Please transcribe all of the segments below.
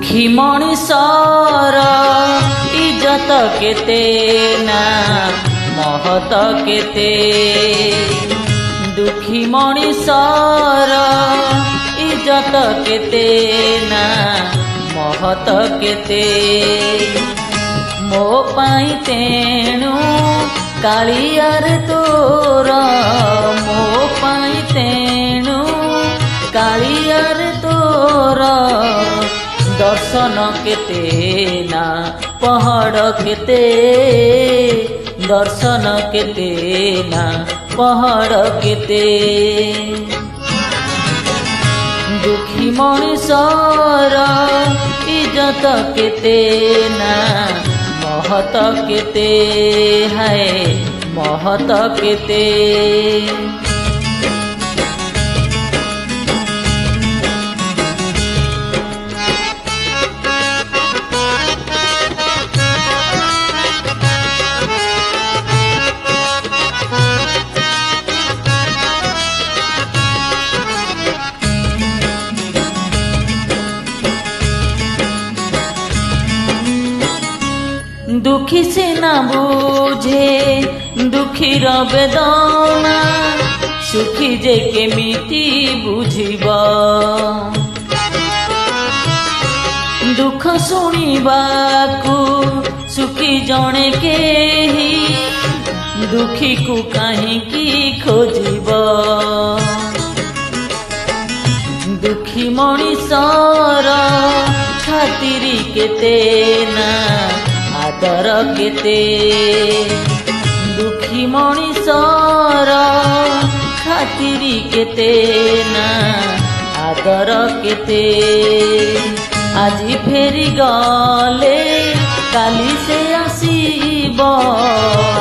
दुखी मଣିଷର इज्जत केते ना महत केते दुखी मଣିଷର इज्जत केते ना महत केते मो पाई तेणु कालियार तोर मो पाई तेणु कालियार तोर दर्शन केते ना पहाड़ केते दर्शन केते ना पहाड़ केते दुखी मଣିଷର इज्जत केते ना महत केते है महत केते दुखी से ना बुझे दुखी बेदना सुखी जे केमिति बुझिबा दुख शुणिबाकू सुखी जणे केही दुखी को काहींकी खोजिबा दुखी मଣିଷର खातिरी केते ना आदर केते दुखी मଣିଷର खातिरी केते ना आदर केते आजी फेरी गले काली से आसीब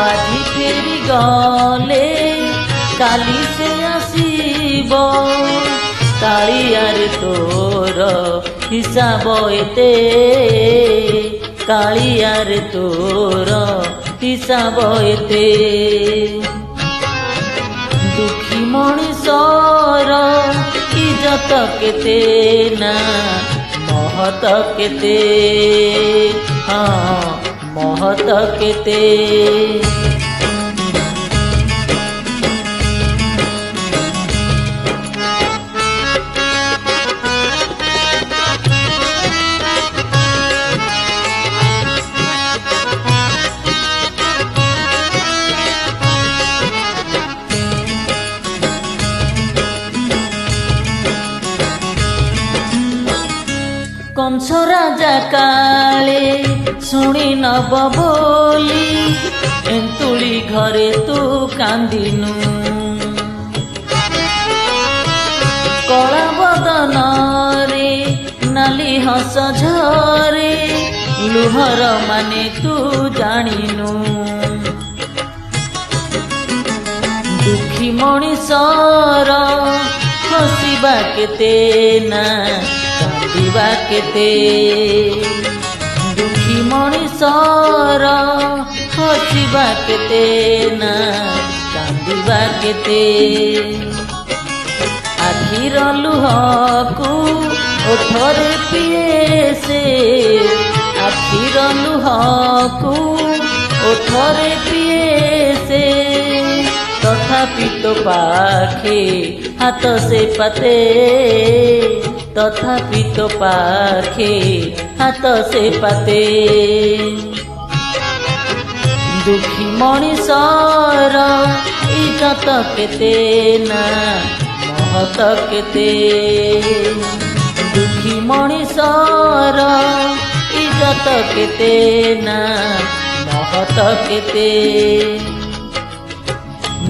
आजी फेरी गले काली से आसीब कालियार तोर हिसाब एते कालियार तोर हिसाब एते दुखी मଣିଷର इज्जत केते ना महत केते हाँ महत केते कंस राजा काले शुणी नब बोली एंतुली घरे तू कांदिनु कला बदन रे नाली हस झरे लुहर माने तू जानिनु दुखी मଣିଷର हसिबा केते ना कांदिबा केते दुखी मଣିଷର हसिबा केते ना कांदिबा केते आखिर लुहकू ओठरे पिए से आखिर लुहकू ओठरे पिए से तथापि तो पाखे हाथ से पाते तथापि तो पाखे हाथ से पाते दुखी मଣିଷର इज्जत केते ना महत केते दुखी मଣିଷର इज्जत केते ना महत केते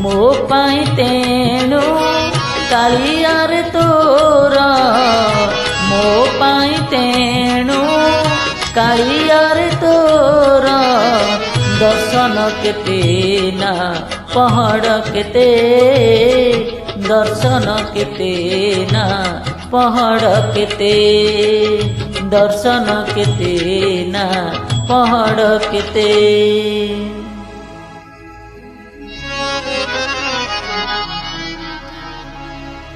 मो पाई तेणु कालियार तोर मो पाई तेणु कालियार तोर दर्शन केते ना पहाड़ केते दर्शन केते ना पहाड़ केते दर्शन केते ना पहाड़ केते।